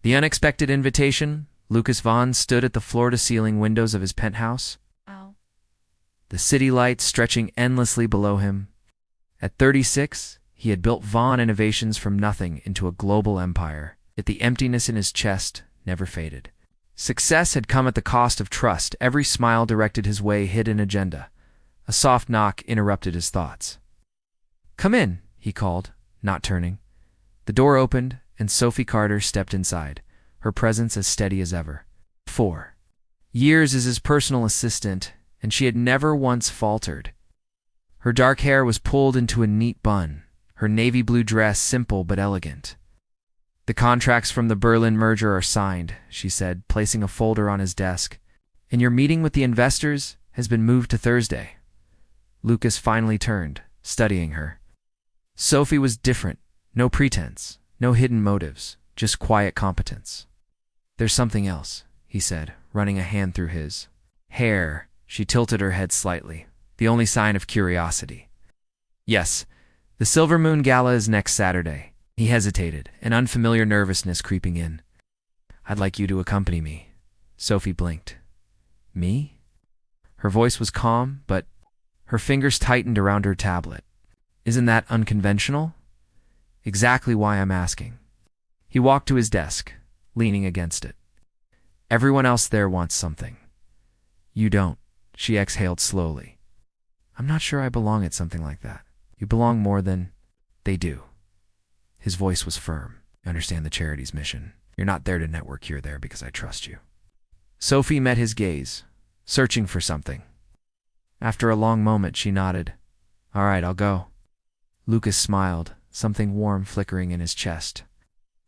The unexpected invitation, Lucas Vaughn stood at the floor-to-ceiling windows of his penthouse, Ow. the city lights stretching endlessly below him. At 36, he had built Vaughn Innovations from nothing into a global empire, yet the emptiness in his chest never faded. Success had come at the cost of trust. Every smile directed his way hid an agenda. A soft knock interrupted his thoughts. "Come in," he called, not turning. The door opened, and Sophie Carter stepped inside, her presence as steady as ever. 4 years as his personal assistant, and she had never once faltered. Her dark hair was pulled into a neat bun, her navy blue dress simple but elegant. "The contracts from the Berlin merger are signed," she said, placing a folder on his desk. "And your meeting with the investors has been moved to Thursday." Lucas finally turned, studying her. Sophie was different. No pretense, no hidden motives, just quiet competence. "There's something else," he said, running a hand through his hair. She tilted her head slightly, the only sign of curiosity. "Yes, the Silver Moon Gala is next Saturday." He hesitated, an unfamiliar nervousness creeping in. "I'd like you to accompany me." Sophie blinked. "Me?" Her voice was calm, but her fingers tightened around her tablet. "Isn't that unconventional?" "Exactly why I'm asking." He walked to his desk, leaning against it. "Everyone else there wants something. You don't." She exhaled slowly. "I'm not sure I belong at something like that." "You belong more than they do." His voice was firm. "I understand the charity's mission. You're not there to network, you're there because I trust you." Sophie met his gaze, searching for something. After a long moment, she nodded. "All right, I'll go." Lucas smiled, something warm flickering in his chest.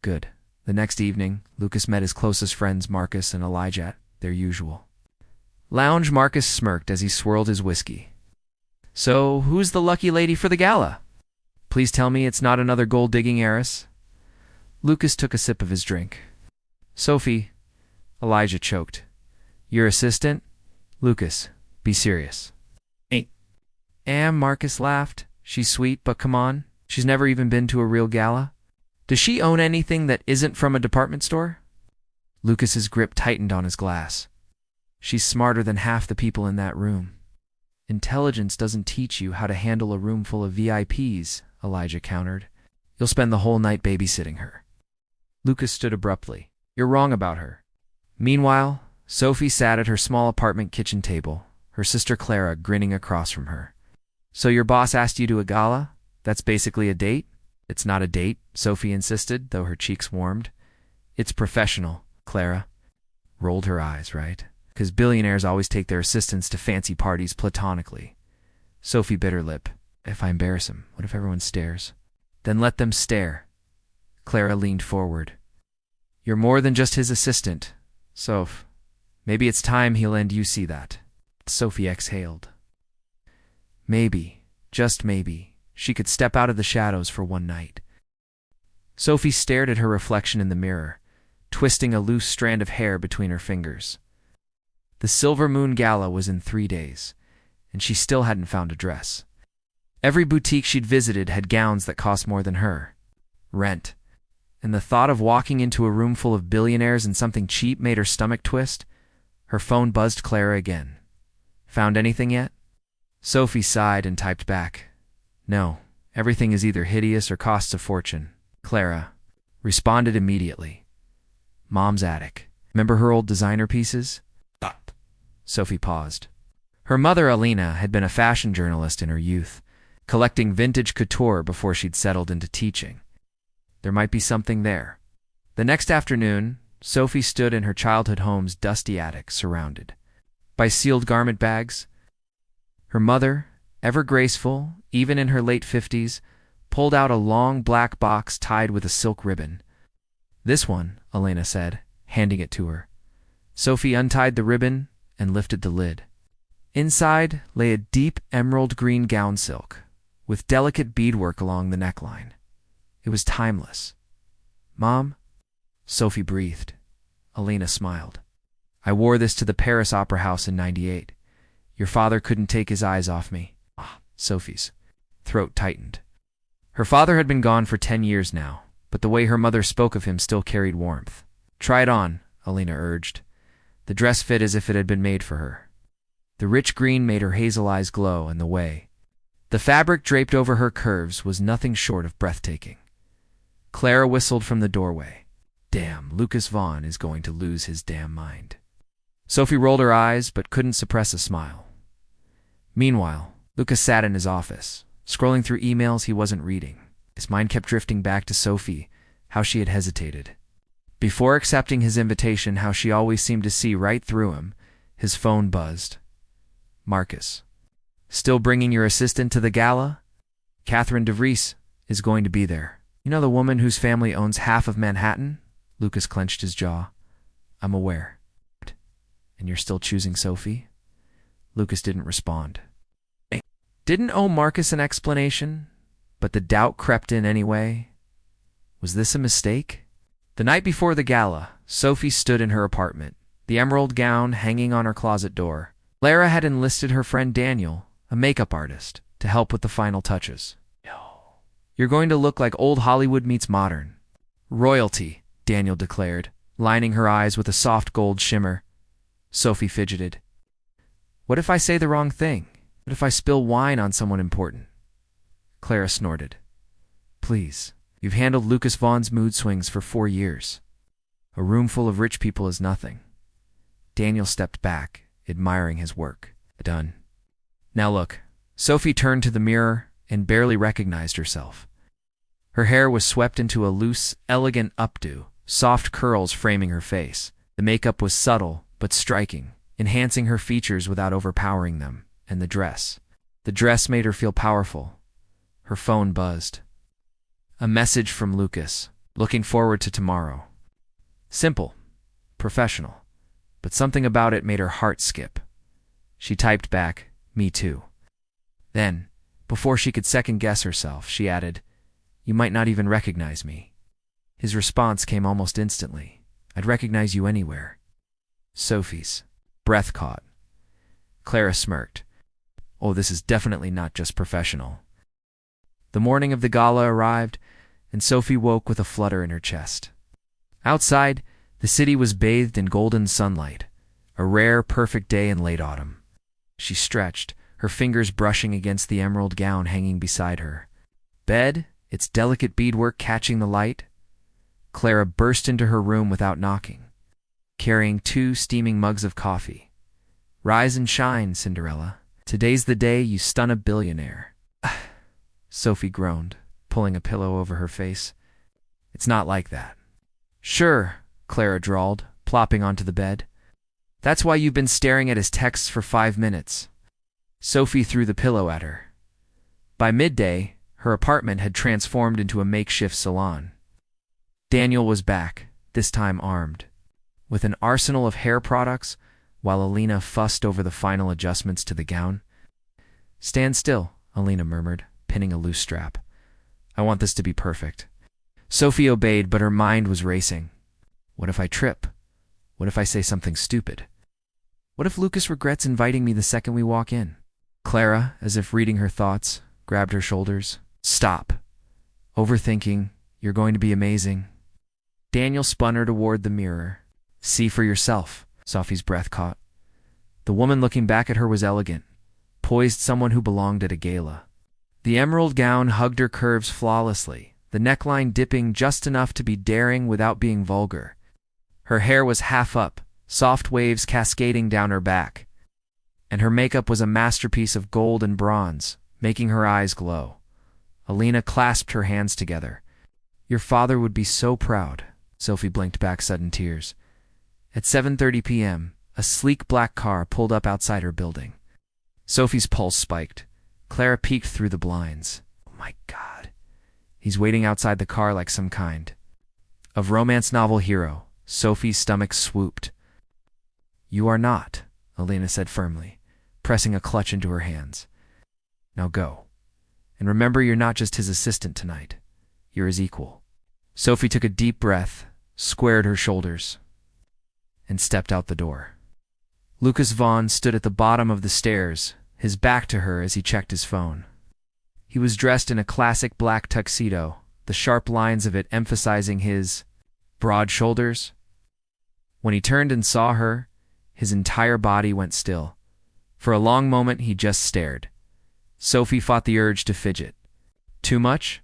Good. The next evening, Lucas met his closest friends Marcus and Elijah at their usual lounge. Marcus smirked as he swirled his whiskey. "So, who's the lucky lady for the gala? Please tell me it's not another gold-digging heiress." Lucas took a sip of his drink. "Sophie," Elijah choked. "Your assistant?" "Lucas, be serious." "Ain't." Marcus laughed. "She's sweet, but come on. She's never even been to a real gala. Does she own anything that isn't from a department store?" Lucas's grip tightened on his glass. "She's smarter than half the people in that room." "Intelligence doesn't teach you how to handle a room full of VIPs, Elijah countered. "You'll spend the whole night babysitting her." Lucas stood abruptly. "You're wrong about her." Meanwhile, Sophie sat at her small apartment kitchen table, her sister Clara grinning across from her. "So your boss asked you to a gala? That's basically a date?" "It's not a date," Sophie insisted, though her cheeks warmed. "It's professional," Clara rolled her eyes, "right? Because billionaires always take their assistants to fancy parties platonically." Sophie bit her lip. "If I embarrass him, what if everyone stares?" "Then let them stare." Clara leaned forward. "You're more than just his assistant, Soph. Maybe it's time he'll end you see that." Sophie exhaled. Maybe, just maybe, she could step out of the shadows for one night. Sophie stared at her reflection in the mirror, twisting a loose strand of hair between her fingers. The Silver Moon Gala was in 3 days, and she still hadn't found a dress. Every boutique she'd visited had gowns that cost more than her rent, and the thought of walking into a room full of billionaires in something cheap made her stomach twist. Her phone buzzed Clara again. "Found anything yet?" Sophie sighed and typed back. "No, everything is either hideous or costs a fortune." Clara responded immediately. "Mom's attic. Remember her old designer pieces?" Sophie paused. Her mother, Alina, had been a fashion journalist in her youth, collecting vintage couture before she'd settled into teaching. There might be something there. The next afternoon, Sophie stood in her childhood home's dusty attic, surrounded by sealed garment bags. Her mother, ever graceful, even in her late 50s, pulled out a long black box tied with a silk ribbon. "This one," Elena said, handing it to her. Sophie untied the ribbon and lifted the lid. Inside lay a deep emerald green gown silk, with delicate beadwork along the neckline. It was timeless. "Mom?" Sophie breathed. Elena smiled. "I wore this to the Paris Opera House in '98. Your father couldn't take his eyes off me." Sophie's throat tightened. Her father had been gone for 10 years now, but the way her mother spoke of him still carried warmth. Try it on, Alina urged. The dress fit as if it had been made for her. The rich green made her hazel eyes glow, and the fabric draped over her curves was nothing short of breathtaking. Clara whistled from the doorway. Damn, Lucas Vaughn is going to lose his damn mind. Sophie rolled her eyes, but couldn't suppress a smile. Meanwhile, Lucas sat in his office, scrolling through emails he wasn't reading. His mind kept drifting back to Sophie, how she had hesitated. Before accepting his invitation, how she always seemed to see right through him. His phone buzzed. Marcus. Still bringing your assistant to the gala? Catherine DeVries is going to be there. You know the woman whose family owns half of Manhattan? Lucas clenched his jaw. I'm aware. And you're still choosing Sophie? Lucas didn't respond. Didn't owe Marcus an explanation, but the doubt crept in anyway. Was this a mistake? The night before the gala, Sophie stood in her apartment, the emerald gown hanging on her closet door. Clara had enlisted her friend Daniel, a makeup artist, to help with the final touches. You're going to look like old Hollywood meets modern. Royalty, Daniel declared, lining her eyes with a soft gold shimmer. Sophie fidgeted. What if I say the wrong thing? What if I spill wine on someone important? Clara snorted. Please, you've handled Lucas Vaughn's mood swings for 4 years. A room full of rich people is nothing. Daniel stepped back, admiring his work. Done. Now look. Sophie turned to the mirror and barely recognized herself. Her hair was swept into a loose, elegant updo, soft curls framing her face. The makeup was subtle but striking, enhancing her features without overpowering them. And the dress. The dress made her feel powerful. Her phone buzzed. A message from Lucas, looking forward to tomorrow. Simple, professional, but something about it made her heart skip. She typed back, me too. Then, before she could second-guess herself, she added, you might not even recognize me. His response came almost instantly. I'd recognize you anywhere. Sophie's breath caught. Clara smirked. Oh, this is definitely not just professional. The morning of the gala arrived, and Sophie woke with a flutter in her chest. Outside, the city was bathed in golden sunlight, a rare, perfect day in late autumn. She stretched, her fingers brushing against the emerald gown hanging beside her. Bed, its delicate beadwork catching the light. Clara burst into her room without knocking, carrying 2 steaming mugs of coffee. Rise and shine, Cinderella. Today's the day you stun a billionaire. Sophie groaned, pulling a pillow over her face. It's not like that. Sure, Clara drawled, plopping onto the bed. That's why you've been staring at his texts for 5 minutes. Sophie threw the pillow at her. By midday, her apartment had transformed into a makeshift salon. Daniel was back, this time armed, with an arsenal of hair products, while Alina fussed over the final adjustments to the gown. Stand still, Alina murmured, pinning a loose strap. I want this to be perfect. Sophie obeyed, but her mind was racing. What if I trip? What if I say something stupid? What if Lucas regrets inviting me the second we walk in? Clara, as if reading her thoughts, grabbed her shoulders. Stop. Overthinking. You're going to be amazing. Daniel spun her toward the mirror. See for yourself. Sophie's breath caught. The woman looking back at her was elegant, poised someone who belonged at a gala. The emerald gown hugged her curves flawlessly, the neckline dipping just enough to be daring without being vulgar. Her hair was half up, soft waves cascading down her back. And her makeup was a masterpiece of gold and bronze, making her eyes glow. Alina clasped her hands together. Your father would be so proud. Sophie blinked back sudden tears. At 7:30 p.m., a sleek black car pulled up outside her building. Sophie's pulse spiked. Clara peeked through the blinds. Oh my God. He's waiting outside the car like some kind of romance novel hero. Sophie's stomach swooped. You are not, Alina said firmly, pressing a clutch into her hands. Now go. And remember, you're not just his assistant tonight. You're his equal. Sophie took a deep breath, squared her shoulders, and stepped out the door. Lucas Vaughn stood at the bottom of the stairs, his back to her as he checked his phone. He was dressed in a classic black tuxedo, the sharp lines of it emphasizing his broad shoulders, When he turned and saw her, his entire body went still. For a long moment he just stared. Sophie fought the urge to fidget. Too much?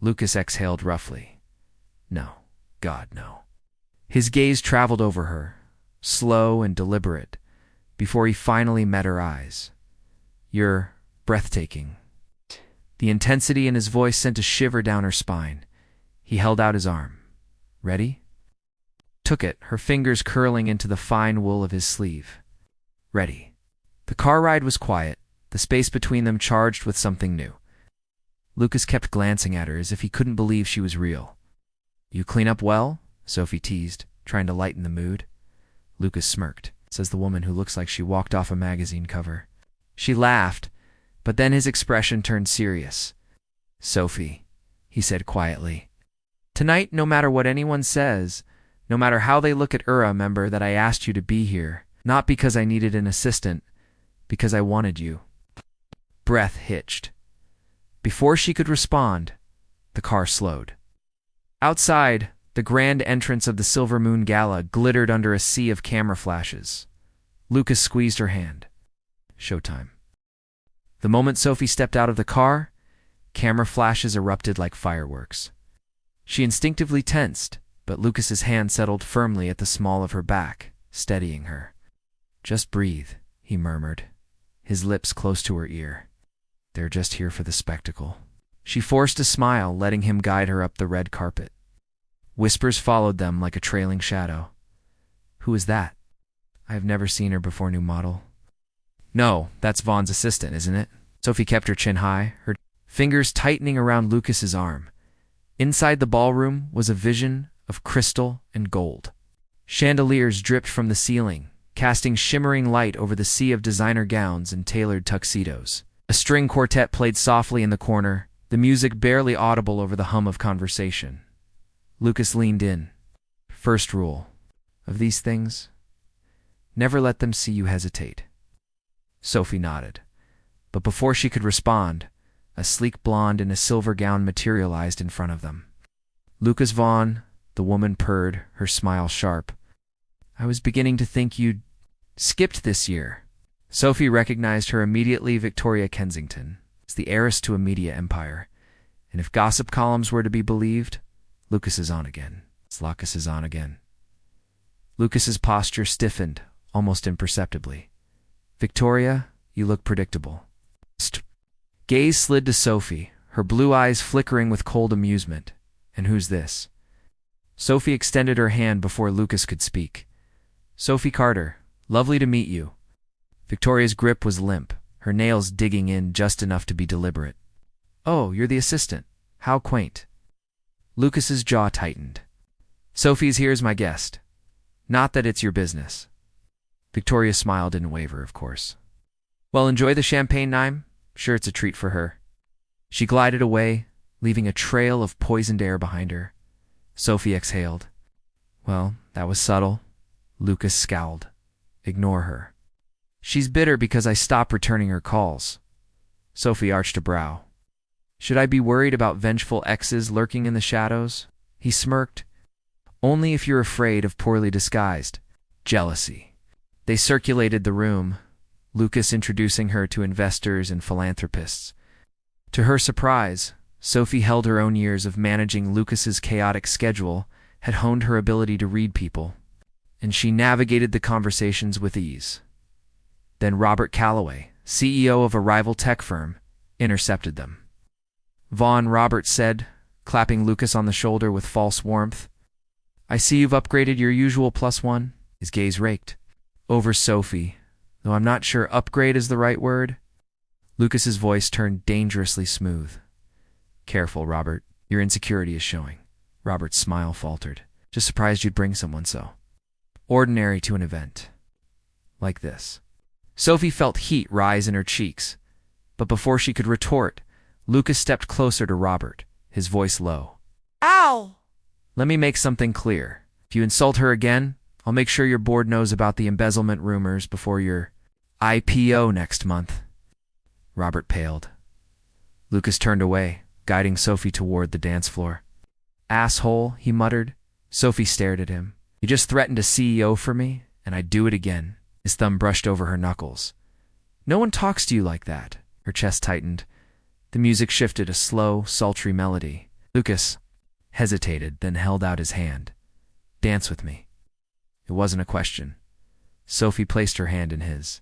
Lucas exhaled roughly. No. God, no. His gaze traveled over her, slow and deliberate, before he finally met her eyes. You're breathtaking. The intensity in his voice sent a shiver down her spine. He held out his arm. Ready? Took it, her fingers curling into the fine wool of his sleeve. Ready. The car ride was quiet, the space between them charged with something new. Lucas kept glancing at her as if he couldn't believe she was real. You clean up well? Sophie teased, trying to lighten the mood. Lucas smirked, says the woman who looks like she walked off a magazine cover. She laughed, but then his expression turned serious. Sophie, he said quietly. Tonight, no matter what anyone says, no matter how they look at remember that I asked you to be here, not because I needed an assistant, because I wanted you. Breath hitched. Before she could respond, the car slowed. Outside, the grand entrance of the Silver Moon Gala glittered under a sea of camera flashes. Lucas squeezed her hand. Showtime. The moment Sophie stepped out of the car, camera flashes erupted like fireworks. She instinctively tensed, but Lucas's hand settled firmly at the small of her back, steadying her. Just breathe, he murmured, his lips close to her ear. They're just here for the spectacle. She forced a smile, letting him guide her up the red carpet. Whispers followed them like a trailing shadow. Who is that? I have never seen her before, new model. No, that's Vaughn's assistant, isn't it? Sophie kept her chin high, her fingers tightening around Lucas's arm. Inside the ballroom was a vision of crystal and gold. Chandeliers dripped from the ceiling, casting shimmering light over the sea of designer gowns and tailored tuxedos. A string quartet played softly in the corner, the music barely audible over the hum of conversation. Lucas leaned in. First rule of these things: never let them see you hesitate. Sophie nodded, but before she could respond, a sleek blonde in a silver gown materialized in front of them. Lucas Vaughn, the woman purred, her smile sharp. I was beginning to think you'd skipped this year. Sophie recognized her immediately. Victoria Kensington is the heiress to a media empire, and if gossip columns were to be believed, Lucas is on again. Lucas is on again. Lucas's posture stiffened, almost imperceptibly. Victoria, you look predictable. Gaze slid to Sophie, her blue eyes flickering with cold amusement. And who's this? Sophie extended her hand before Lucas could speak. Sophie Carter, lovely to meet you. Victoria's grip was limp, her nails digging in just enough to be deliberate. Oh, you're the assistant. How quaint. Lucas's jaw tightened. Sophie's here as my guest. Not that it's your business. Victoria's smile didn't waver, of course. Well, enjoy the champagne, Nime. Sure, it's a treat for her. She glided away, leaving a trail of poisoned air behind her. Sophie exhaled. Well, that was subtle. Lucas scowled. Ignore her. She's bitter because I stopped returning her calls. Sophie arched a brow. Should I be worried about vengeful exes lurking in the shadows? He smirked. Only if you're afraid of poorly disguised jealousy. They circulated the room, Lucas introducing her to investors and philanthropists. To her surprise, Sophie held her own years of managing Lucas's chaotic schedule, had honed her ability to read people, and she navigated the conversations with ease. Then Robert Calloway, CEO of a rival tech firm, intercepted them. Vaughn, Robert said, clapping Lucas on the shoulder with false warmth. I see you've upgraded your usual +1. His gaze raked over Sophie, though I'm not sure upgrade is the right word. Lucas's voice turned dangerously smooth. Careful, Robert. Your insecurity is showing. Robert's smile faltered. Just surprised you'd bring someone so ordinary to an event like this. Sophie felt heat rise in her cheeks, but before she could retort, Lucas stepped closer to Robert, his voice low. Ow! Let me make something clear. If you insult her again, I'll make sure your board knows about the embezzlement rumors before your IPO next month. Robert paled. Lucas turned away, guiding Sophie toward the dance floor. Asshole, he muttered. Sophie stared at him. You just threatened a CEO for me, and I'd do it again. His thumb brushed over her knuckles. No one talks to you like that. Her chest tightened. The music shifted, a slow, sultry melody. Lucas hesitated, then held out his hand. Dance with me. It wasn't a question. Sophie placed her hand in his.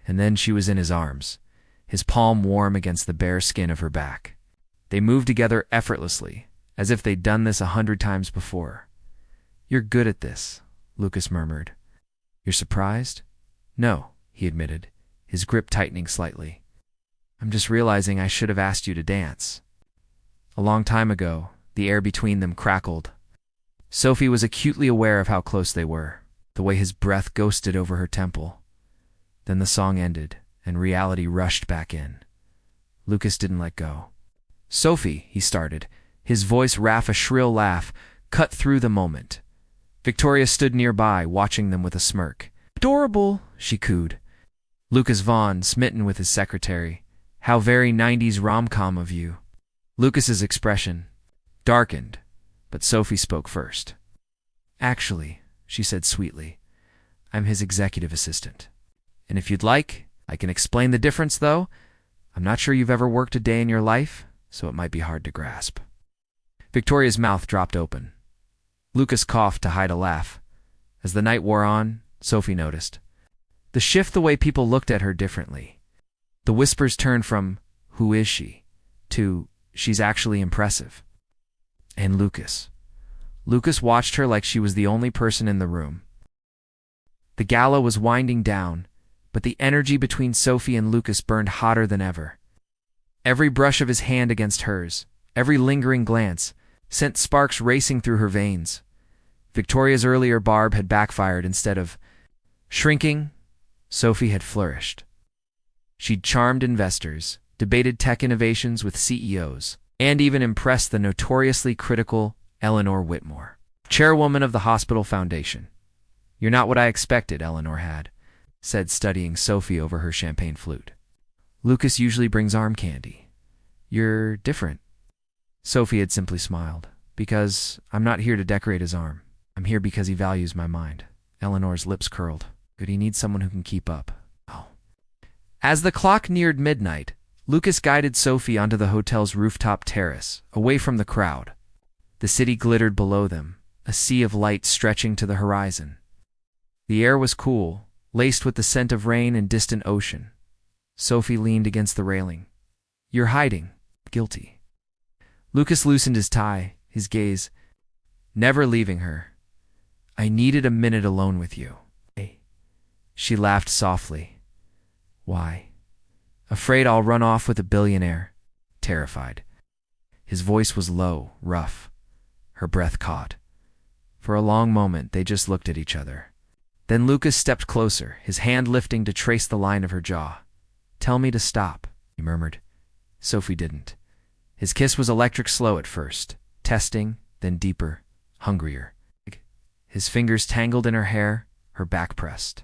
And then she was in his arms, his palm warm against the bare skin of her back. They moved together effortlessly, as if they'd done this 100 times before. You're good at this, Lucas murmured. You're surprised? No, he admitted, his grip tightening slightly. I'm just realizing I should have asked you to dance. A long time ago, the air between them crackled. Sophie was acutely aware of how close they were, the way his breath ghosted over her temple. Then the song ended, and reality rushed back in. Lucas didn't let go. Sophie, he started, his voice a shrill laugh, cut through the moment. Victoria stood nearby, watching them with a smirk. Adorable, she cooed. Lucas Vaughn, smitten with his secretary. How very 90s rom-com of you. Lucas's expression darkened, but Sophie spoke first. Actually, she said sweetly, I'm his executive assistant. And if you'd like, I can explain the difference, though. I'm not sure you've ever worked a day in your life, so it might be hard to grasp. Victoria's mouth dropped open. Lucas coughed to hide a laugh. As the night wore on, Sophie noticed the shift, the way people looked at her differently. The whispers turned from, who is she, to, she's actually impressive. And Lucas. Lucas watched her like she was the only person in the room. The gala was winding down, but the energy between Sophie and Lucas burned hotter than ever. Every brush of his hand against hers, every lingering glance, sent sparks racing through her veins. Victoria's earlier barb had backfired. Instead of shrinking, Sophie had flourished. She'd charmed investors, debated tech innovations with CEOs, and even impressed the notoriously critical Eleanor Whitmore, chairwoman of the hospital foundation. You're not what I expected, Eleanor had said, studying Sophie over her champagne flute. Lucas usually brings arm candy. You're different. Sophie had simply smiled. Because I'm not here to decorate his arm. I'm here because he values my mind. Eleanor's lips curled. Good, he needs someone who can keep up. Oh. As the clock neared midnight, Lucas guided Sophie onto the hotel's rooftop terrace, away from the crowd. The city glittered below them, a sea of light stretching to the horizon. The air was cool, laced with the scent of rain and distant ocean. Sophie leaned against the railing. You're hiding. Guilty. Lucas loosened his tie, his gaze never leaving her. I needed a minute alone with you. She laughed softly. Why? Afraid I'll run off with a billionaire. Terrified. His voice was low, rough. Her breath caught. For a long moment, they just looked at each other. Then Lucas stepped closer, his hand lifting to trace the line of her jaw. Tell me to stop, he murmured. Sophie didn't. His kiss was electric slow at first, testing, then deeper, hungrier. His fingers tangled in her hair, her back pressed.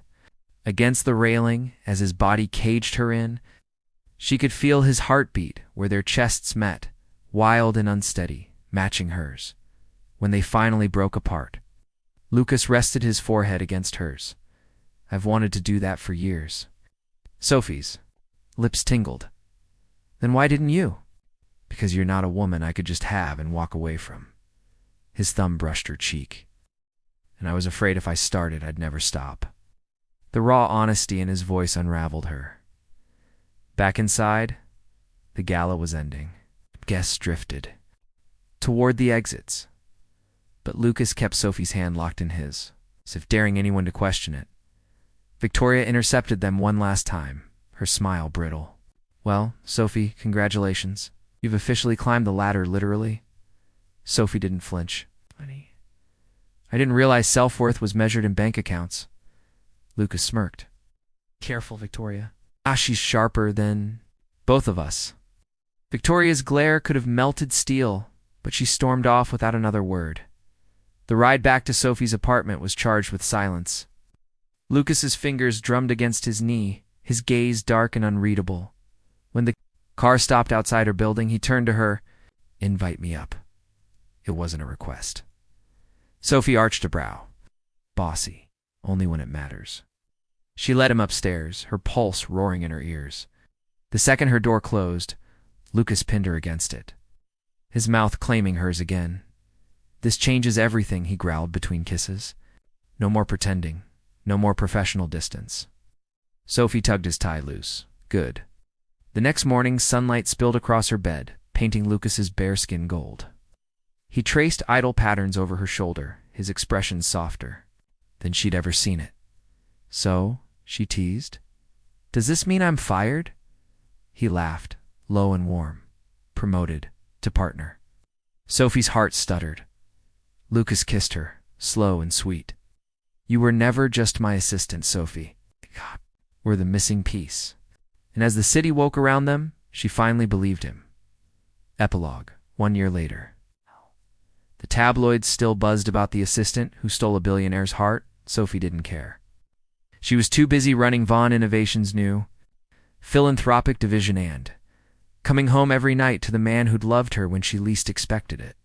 Against the railing, as his body caged her in, she could feel his heartbeat where their chests met, wild and unsteady, matching hers. When they finally broke apart, Lucas rested his forehead against hers. I've wanted to do that for years. Sophie's lips tingled. Then why didn't you? Because you're not a woman I could just have and walk away from. His thumb brushed her cheek. And I was afraid if I started, I'd never stop. The raw honesty in his voice unraveled her. Back inside, the gala was ending. Guests drifted toward the exits. But Lucas kept Sophie's hand locked in his, as if daring anyone to question it. Victoria intercepted them one last time, her smile brittle. Well, Sophie, congratulations. You've officially climbed the ladder, literally. Sophie didn't flinch. Honey, I didn't realize self-worth was measured in bank accounts. Lucas smirked. Careful, Victoria. She's sharper than both of us. Victoria's glare could have melted steel, but she stormed off without another word. The ride back to Sophie's apartment was charged with silence. Lucas's fingers drummed against his knee, his gaze dark and unreadable. When the car stopped outside her building, he turned to her. Invite me up. It wasn't a request. Sophie arched a brow. bossy, only when it matters. She led him upstairs, her pulse roaring in her ears. The second her door closed, Lucas pinned her against it, his mouth claiming hers again. "This changes everything," he growled between kisses. "No more pretending, no more professional distance." Sophie tugged his tie loose. Good. The next morning, sunlight spilled across her bed, painting Lucas's bare skin gold. He traced idle patterns over her shoulder, his expression softer than she'd ever seen it. "So," she teased, "does this mean I'm fired?" He laughed, low and warm. "Promoted to partner." Sophie's heart stuttered. Lucas kissed her, slow and sweet. "You were never just my assistant, Sophie. God, we're the missing piece." And as the city woke around them, she finally believed him. Epilogue, 1 year later. The tabloids still buzzed about the assistant who stole a billionaire's heart. Sophie didn't care. She was too busy running Vaughn Innovations' new philanthropic division and coming home every night to the man who'd loved her when she least expected it.